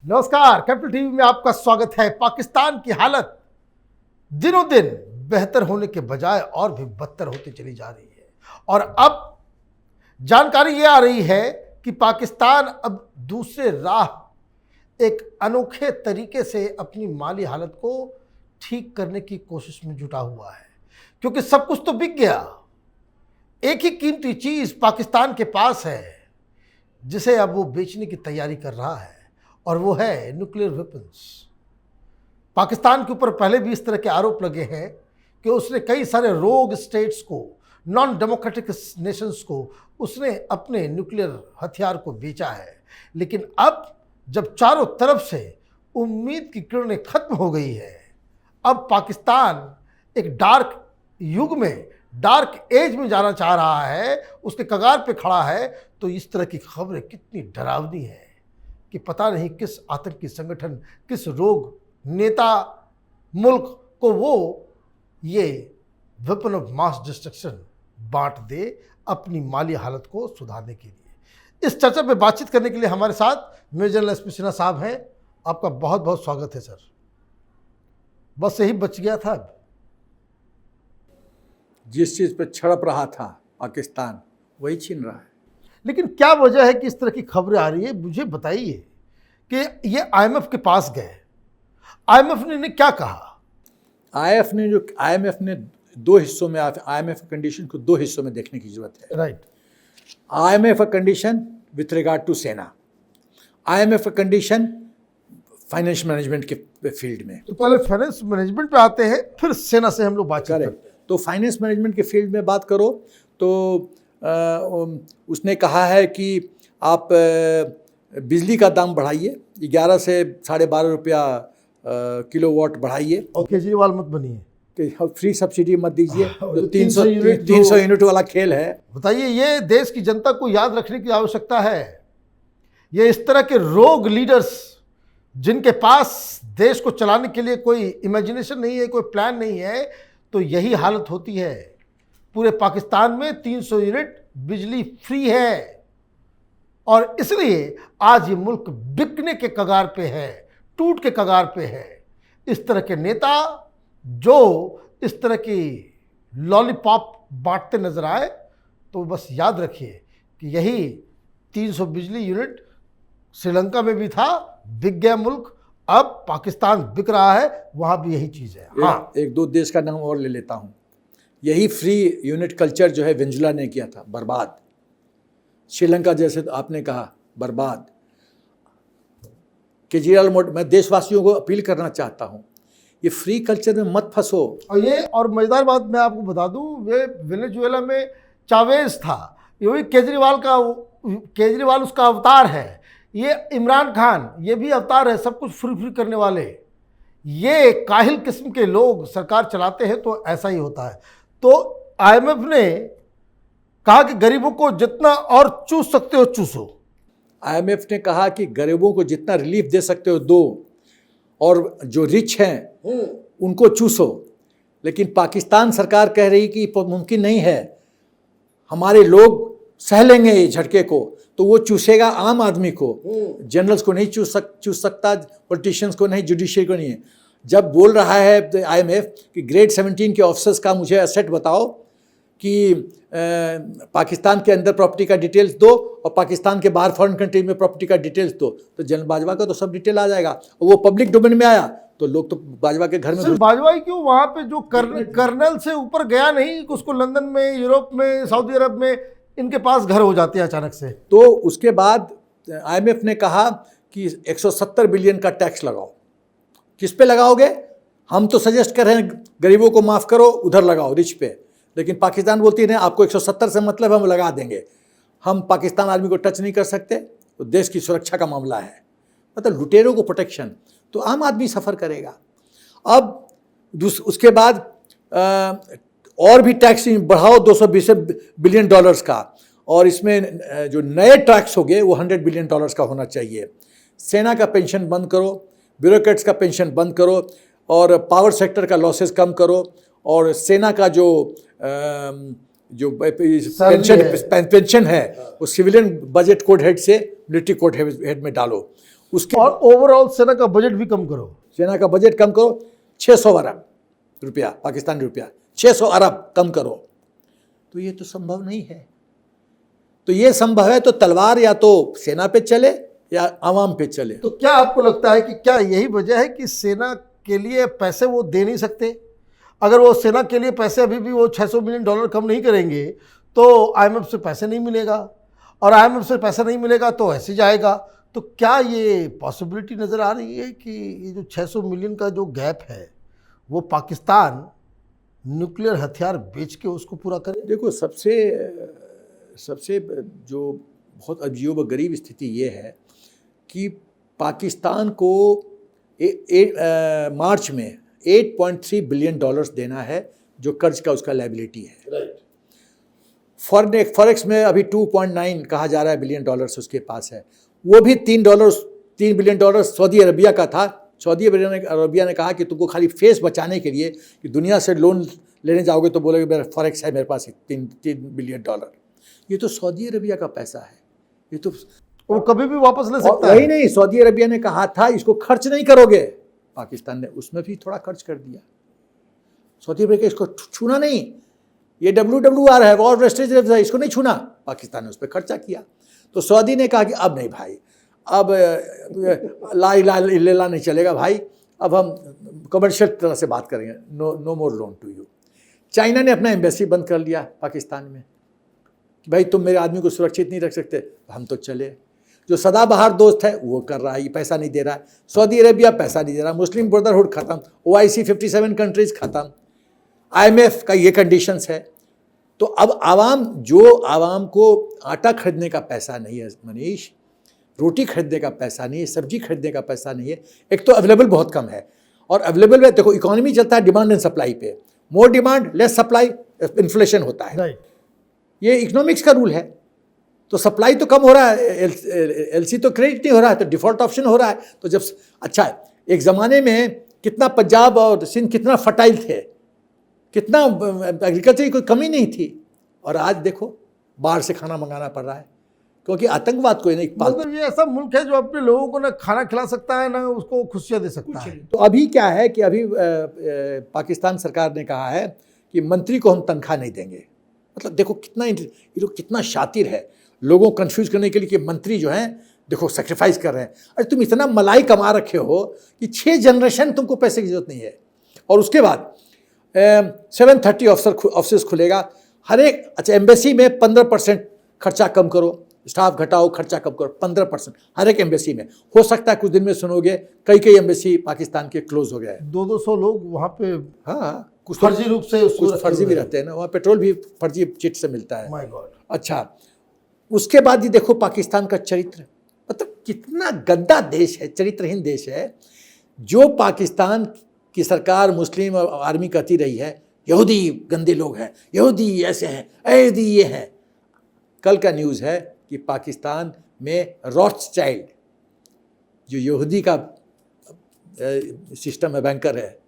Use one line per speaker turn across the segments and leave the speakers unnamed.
नमस्कार, capital TV में आपका स्वागत है। पाकिस्तान की हालत दिनों दिन बेहतर होने के बजाय और भी बदतर होती चली जा रही है और अब जानकारी ये आ रही है कि पाकिस्तान अब दूसरे राह एक अनोखे तरीके से अपनी माली हालत को ठीक करने की कोशिश में जुटा हुआ है, क्योंकि सब कुछ तो बिक गया। एक ही कीमती चीज पाकिस्तान के पास है जिसे अब वो बेचने की तैयारी कर रहा है, और वो है न्यूक्लियर वेपन्स। पाकिस्तान के ऊपर पहले भी इस तरह के आरोप लगे हैं कि उसने कई सारे रोग स्टेट्स को, नॉन डेमोक्रेटिक नेशंस को उसने अपने न्यूक्लियर हथियार को बेचा है। लेकिन अब जब चारों तरफ से उम्मीद की किरणें खत्म हो गई है, अब पाकिस्तान एक डार्क युग में, डार्क एज में जाना चाह रहा है, उसके कगार पे खड़ा है, तो इस तरह की खबरें कितनी डरावनी है कि पता नहीं किस आतंकी संगठन, किस रोग नेता मुल्क को वो ये वेपन ऑफ मास डिस्ट्रक्शन बांट दे अपनी माली हालत को सुधारने के लिए। इस चर्चा पे बातचीत करने के लिए हमारे साथ मेजर जनरल एसपी सिन्हा साहब हैं। आपका बहुत बहुत स्वागत है सर। बस यही बच गया था।
जिस चीज़ पे छड़प रहा था पाकिस्तान, वही छीन रहा है।
लेकिन क्या वजह है कि इस तरह की खबरें आ रही है? मुझे बताइए कि ये आईएमएफ के पास गए, आईएमएफ ने क्या कहा?
आईएमएफ ने दो हिस्सों में, आईएमएफ कंडीशन को दो हिस्सों में देखने की जरूरत है।
Right.
IMF condition with regard to सेना, आईएमएफ कंडीशन फाइनेंस मैनेजमेंट के फील्ड में।
तो पहले फाइनेंस मैनेजमेंट पे आते हैं, फिर सेना से हम लोग बात करते हैं।
तो फाइनेंस मैनेजमेंट के फील्ड में बात करो तो उसने कहा है कि आप बिजली का दाम बढ़ाइए, 11 से 12.5 रुपया किलोवाट बढ़ाइए,
और केजरीवाल मत बनिए
कि फ्री सब्सिडी मत दीजिए। तो 300 यूनिट वाला खेल है।
बताइए, ये देश की जनता को याद रखने की आवश्यकता है। ये इस तरह के रोग लीडर्स जिनके पास देश को चलाने के लिए कोई इमेजिनेशन नहीं है, कोई प्लान नहीं है, तो यही हालत होती है। पूरे पाकिस्तान में 300 यूनिट बिजली फ्री है और इसलिए आज ये मुल्क बिकने के कगार पे है, टूट के कगार पे है। इस तरह के नेता जो इस तरह की लॉलीपॉप बांटते नजर आए, तो बस याद रखिए कि यही 300 बिजली यूनिट श्रीलंका में भी था, बिक गया मुल्क। अब पाकिस्तान बिक रहा है, वहां भी यही चीज है। हाँ,
एक दो देश का नाम और ले लेता हूं। यही फ्री यूनिट कल्चर जो है वेनेजुएला ने किया था, बर्बाद। श्रीलंका जैसे तो आपने कहा, बर्बाद। केजरीवाल मोड, मैं देशवासियों को अपील करना चाहता हूं, ये फ्री कल्चर में मत फंसो।
और मजेदार बात मैं आपको बता दूं, वे वेनेजुएला में चावेज था, ये केजरीवाल उसका अवतार है। ये इमरान खान, ये भी अवतार है, सब कुछ फ्री फ्री करने वाले। ये काहिल किस्म के लोग सरकार चलाते हैं तो ऐसा ही होता है। तो आईएमएफ ने कहा कि गरीबों को जितना और चूस सकते हो चूसो।
आईएमएफ ने कहा कि गरीबों को जितना रिलीफ दे सकते हो दो, और जो रिच हैं उनको चूसो। लेकिन पाकिस्तान सरकार कह रही कि मुमकिन नहीं है, हमारे लोग सह लेंगे ये झटके को, तो वो चूसेगा आम आदमी को, जनरल्स को नहीं चूस सकता, पॉलिटिशियंस को नहीं, जुडिशियरी को नहीं है। जब बोल रहा है आईएमएफ कि ग्रेड 17 के ऑफिसर्स का मुझे एसेट बताओ कि पाकिस्तान के अंदर प्रॉपर्टी का डिटेल्स दो और पाकिस्तान के बाहर फॉरेन कंट्री में प्रॉपर्टी का डिटेल्स दो, तो जनरल बाजवा का तो सब डिटेल आ जाएगा। और वो पब्लिक डोमेन में आया तो लोग तो बाजवा के घर में।
बाजवा ही क्यों, वहां पे जो कर्नल से ऊपर गया नहीं, उसको लंदन में, यूरोप में, सऊदी अरब में इनके पास घर हो जाते हैं अचानक से।
तो उसके बाद आईएमएफ ने कहा कि 170 बिलियन का टैक्स लगाओ। किस पे लगाओगे? हम तो सजेस्ट कर रहे हैं गरीबों को माफ़ करो, उधर लगाओ, रिच पे। लेकिन पाकिस्तान बोलती है आपको 170 से मतलब हम लगा देंगे, हम पाकिस्तान आदमी को टच नहीं कर सकते, तो देश की सुरक्षा का मामला है, मतलब लुटेरों को प्रोटेक्शन, तो आम आदमी सफ़र करेगा। अब उसके बाद और भी टैक्स बढ़ाओ 220 बिलियन डॉलर्स का, और इसमें जो नए टैक्स हो गए वो 100 बिलियन डॉलर्स का होना चाहिए। सेना का पेंशन बंद करो, ब्यूरोक्रेट्स का पेंशन बंद करो, और पावर सेक्टर का लॉसेस कम करो, और सेना का जो जो पेंशन है वो सिविलियन बजट कोड हेड से मिलिट्री कोड हेड में डालो। उसके
और ओवरऑल सेना का बजट भी कम करो।
सेना का बजट कम करो, 600 अरब रुपया, पाकिस्तानी रुपया 600 अरब कम करो। तो ये तो संभव नहीं है। तो ये संभव है तो तलवार या तो सेना पे चले या आवाम पे चले।
तो क्या आपको लगता है कि क्या यही वजह है कि सेना के लिए पैसे वो दे नहीं सकते? अगर वो सेना के लिए पैसे अभी भी वो $600 मिलियन कम नहीं करेंगे तो आईएमएफ से पैसे नहीं मिलेगा, और आईएमएफ से पैसा नहीं मिलेगा तो ऐसे जाएगा। तो क्या ये पॉसिबिलिटी नज़र आ रही है कि ये जो 600 मिलियन का जो गैप है वो पाकिस्तान न्यूक्लियर हथियार बेच के उसको पूरा करे?
देखो, सबसे जो बहुत अजीब और गरीब स्थिति ये है कि पाकिस्तान को मार्च में $8.3 बिलियन देना है जो कर्ज का उसका लायबिलिटी है। फॉरेक्स में अभी 2.9 कहा जा रहा है बिलियन डॉलर्स उसके पास है। वो भी $3 बिलियन सऊदी अरबिया का था। सऊदी अरबिया ने कहा कि तुमको खाली फेस बचाने के लिए कि दुनिया से लोन लेने जाओगे तो बोलोगे मेरा फॉरेक्स है मेरे पास $3 बिलियन। ये तो सऊदी अरबिया का पैसा है, ये तो
वो कभी भी वापस ले सकता है।
वही नहीं, सऊदी अरबिया ने कहा था इसको खर्च नहीं करोगे, पाकिस्तान ने उसमें भी थोड़ा खर्च कर दिया। सऊदी अरबिया इसको छूना नहीं, ये WWR है, वॉर वेस्टेज रिजर्व है, इसको नहीं छूना। पाकिस्तान ने उस पर खर्चा किया। तो सऊदी ने कहा कि अब नहीं भाई, अब ला इलाहा इल्लल्लाह नहीं चलेगा भाई, अब हम कमर्शियल तरह से बात करेंगे, no more loan to you. China ने अपना एम्बेसी बंद कर लिया पाकिस्तान में कि भाई तुम मेरे आदमी को सुरक्षित नहीं रख सकते, हम तो चले। जो सदाबहार दोस्त है वो कर रहा है, ये पैसा नहीं दे रहा है। सऊदी अरेबिया पैसा नहीं दे रहा, मुस्लिम ब्रदरहुड ख़त्म, OIC 57 कंट्रीज़ ख़त्म, IMF का ये कंडीशंस है। तो अब आवाम को आटा खरीदने का पैसा नहीं है मनीष, रोटी खरीदने का पैसा नहीं है, सब्जी खरीदने का पैसा नहीं है। एक तो अवेलेबल बहुत कम है, और अवेलेबल में देखो इकोनॉमी चलता है डिमांड एंड सप्लाई पे, more demand less supply, inflation होता है। ये इकोनॉमिक्स का रूल है। तो सप्लाई तो कम हो रहा है, LC तो क्रेडिट नहीं हो रहा है, तो डिफॉल्ट ऑप्शन हो रहा है। तो जब अच्छा है, एक ज़माने में कितना पंजाब और सिंध कितना फर्टाइल थे, कितना एग्रीकल्चर की कोई कमी नहीं थी, और आज देखो बाहर से खाना मंगाना पड़ रहा है क्योंकि आतंकवाद कोई नहीं पालता।
मतलब ये ऐसा मुल्क है जो अपने लोगों को ना खाना खिला सकता है ना उसको खुशियाँ दे सकता है।
तो अभी क्या है कि अभी पाकिस्तान सरकार ने कहा है कि मंत्री को हम तनख्वाह नहीं देंगे। मतलब देखो कितना ये लोग कितना शातिर है लोगों को कंफ्यूज करने के लिए कि मंत्री जो हैं देखो सेक्रीफाइस कर रहे हैं। अरे तुम इतना मलाई कमा रखे हो कि 6 जनरेशन तुमको पैसे की जरूरत नहीं है। और उसके बाद 730 ऑफिस खुलेगा हर एक। अच्छा, एम्बेसी में 15% खर्चा कम करो, स्टाफ घटाओ, खर्चा कम करो, 15% हर एक एम्बेसी में। हो सकता है कुछ दिन में सुनोगे कई एम्बेसी पाकिस्तान के क्लोज हो गए।
200 लोग वहाँ पे,
हाँ, कुछ
फर्जी रूप से
कुछ फर्जी भी रहते हैं ना, वहाँ पेट्रोल भी फर्जी चिट से मिलता है।
My God.
अच्छा, उसके बाद ये देखो पाकिस्तान का चरित्र, मतलब कितना गंदा देश है, चरित्रहीन देश है। जो पाकिस्तान की सरकार मुस्लिम और आर्मी कहती रही है यहूदी गंदे लोग हैं, यहूदी ऐसे हैं, यहूदी ये हैं। कल का न्यूज़ है कि पाकिस्तान में रॉथस्चाइल्ड जो यहूदी का सिस्टम है, बैंकर है,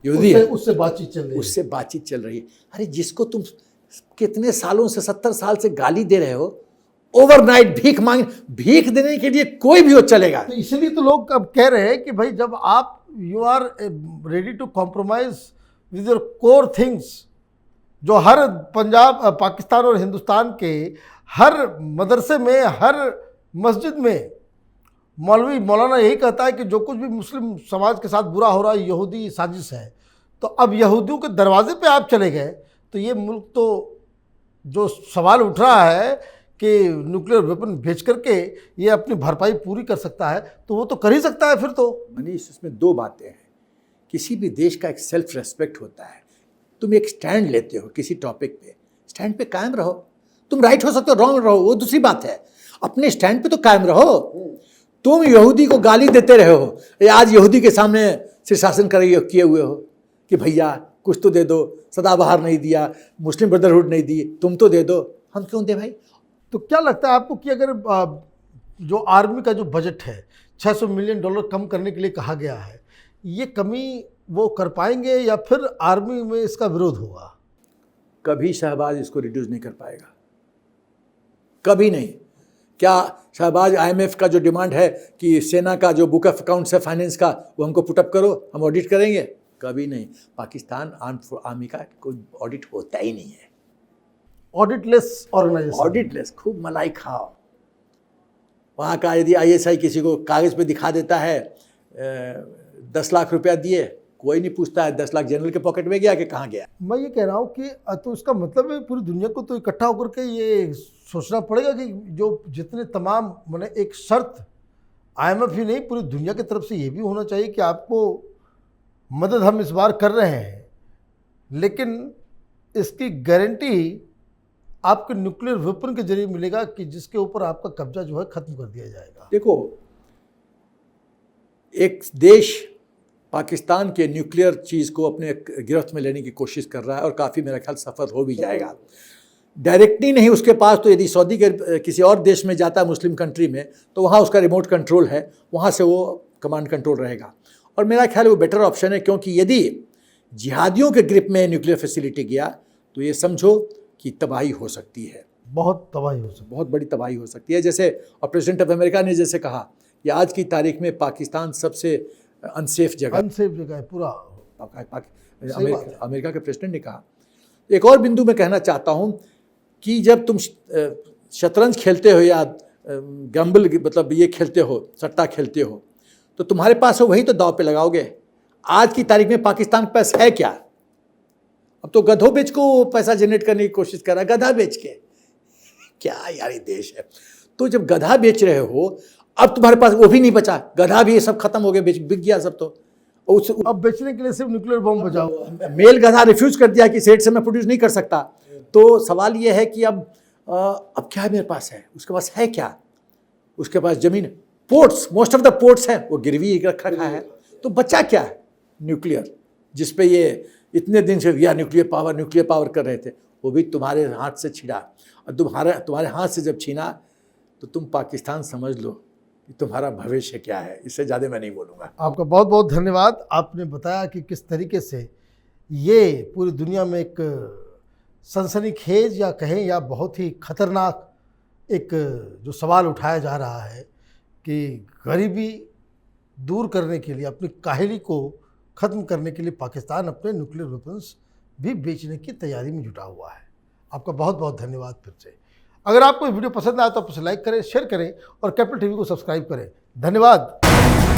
यहूदी है,
उससे बातचीत चल रही है।
उससे बातचीत चल रही है। अरे जिसको तुम कितने सालों से 70 साल से गाली दे रहे हो, ओवरनाइट भीख देने के लिए कोई भी हो चलेगा।
तो इसलिए तो लोग अब कह रहे हैं कि भाई जब आप you are ready to compromise with your core things, जो हर पंजाब पाकिस्तान और हिंदुस्तान के हर मदरसे में हर मस्जिद में मौलाना यही कहता है कि जो कुछ भी मुस्लिम समाज के साथ बुरा हो रहा है यहूदी साजिश है। तो अब यहूदियों के दरवाजे पे आप चले गए तो ये मुल्क तो जो सवाल उठ रहा है कि न्यूक्लियर वेपन भेज करके ये अपनी भरपाई पूरी कर सकता है, तो वो तो कर ही सकता है। फिर तो
मनीष, इसमें 2 बातें हैं। किसी भी देश का एक सेल्फ रेस्पेक्ट होता है। तुम एक स्टैंड लेते हो किसी टॉपिक पे, स्टैंड पे कायम रहो। तुम राइट हो सकते हो, रॉन्ग रहो, वो दूसरी बात है। अपने स्टैंड पे तो कायम रहो। तुम यहूदी को गाली देते रहे हो, आज यहूदी के सामने शीर्षासन किए हुए हो कि भैया कुछ तो दे दो, सदाबहार नहीं दिया, मुस्लिम ब्रदरहुड नहीं दी, तुम तो दे दो, हम क्यों दे भाई।
तो क्या लगता है आपको कि अगर जो आर्मी का जो बजट है $600 मिलियन कम करने के लिए कहा गया है, ये कमी वो कर पाएंगे या फिर आर्मी में इसका विरोध होगा?
कभी शहबाज इसको रिड्यूस नहीं कर पाएगा, कभी नहीं। क्या शहबाज IMF का जो डिमांड है कि सेना का जो बुक ऑफ अकाउंट्स है फाइनेंस का, वो हमको पुटअप करो, हम ऑडिट करेंगे? कभी नहीं। पाकिस्तान आर्मी का कोई ऑडिट होता ही नहीं है।
ऑडिटलेस ऑर्गेनाइजेशन,
ऑडिटलेस, खूब मलाई खाओ। वहाँ का यदि ISI किसी को कागज़ पे दिखा देता है 10 लाख रुपया दिए, कोई नहीं पूछता है 10 लाख जनरल के पॉकेट में गया कि कहाँ गया।
मैं ये कह रहा हूँ कि तो इसका मतलब है पूरी दुनिया को तो इकट्ठा होकर के ये सोचना पड़ेगा कि जो जितने तमाम मैंने एक शर्त IMF ही नहीं पूरी दुनिया की तरफ से ये भी होना चाहिए कि आपको मदद हम इस बार कर रहे हैं, लेकिन इसकी गारंटी आपके न्यूक्लियर वेपन के जरिए मिलेगा कि जिसके ऊपर आपका कब्जा जो है खत्म कर दिया जाएगा।
देखो, एक देश पाकिस्तान के न्यूक्लियर चीज़ को अपने गिरफ्त में लेने की कोशिश कर रहा है और काफ़ी मेरा ख्याल सफल हो भी जाएगा। डायरेक्टली नहीं उसके पास, तो यदि सऊदी के किसी और देश में जाता है मुस्लिम कंट्री में, तो वहाँ उसका रिमोट कंट्रोल है, वहाँ से वो कमांड कंट्रोल रहेगा। और मेरा ख्याल वो बेटर ऑप्शन है, क्योंकि यदि जिहादियों के ग्रिप में न्यूक्लियर फैसिलिटी गया तो ये समझो कि तबाही हो सकती है,
बहुत तबाही हो सकती है,
बहुत बड़ी तबाही हो सकती है। जैसे और प्रेसिडेंट ऑफ अमेरिका ने जैसे कहा कि आज की तारीख में पाकिस्तान सबसे अनसेफ जगह
है पूरा।
अमेरिका के प्रेसिडेंट ने कहा। एक और बिंदु मैं कहना चाहता हूँ कि जब तुम शतरंज खेलते हो या गैम्बल मतलब ये खेलते हो, सट्टा खेलते हो, तो तुम्हारे पास हो वही तो दांव पे लगाओगे। आज की तारीख में पाकिस्तान के पास है क्या? अब तो गधों बेच को पैसा जनरेट करने की कोशिश कर रहा है, गधा बेच के। क्या यार ये देश है। तो जब गधा बेच रहे हो, अब तुम्हारे पास वो भी नहीं बचा, गधा भी सब खत्म हो गया, बिक गया सब। तो
अब बेचने के लिए सिर्फ न्यूक्लियर बम बचा हुआ।
मेल गधा रिफ्यूज कर दिया कि सेठ से मैं प्रोड्यूस नहीं कर सकता। तो सवाल ये है कि अब क्या मेरे पास है, उसके पास है क्या? उसके पास जमीन, ports, most of the ports हैं वो गिरवी रखा है, तो बचा क्या है? न्यूक्लियर, जिस पे ये इतने दिन से या न्यूक्लियर पावर कर रहे थे, वो भी तुम्हारे हाथ से छिना। और तुम्हारे हाथ से जब छीना तो तुम पाकिस्तान समझ लो कि तुम्हारा भविष्य क्या है। इससे ज़्यादा मैं नहीं बोलूँगा।
आपका बहुत बहुत धन्यवाद। आपने बताया कि किस तरीके से ये पूरी दुनिया में एक सनसनीखेज या कहें या बहुत ही खतरनाक एक जो सवाल उठाया जा रहा है कि गरीबी दूर करने के लिए, अपनी काहिली को ख़त्म करने के लिए पाकिस्तान अपने न्यूक्लियर वेपन्स भी बेचने की तैयारी में जुटा हुआ है। आपका बहुत बहुत धन्यवाद फिर से। अगर आपको वीडियो पसंद आया तो आप उसे लाइक करें, शेयर करें और कैपिटल टीवी को सब्सक्राइब करें। धन्यवाद।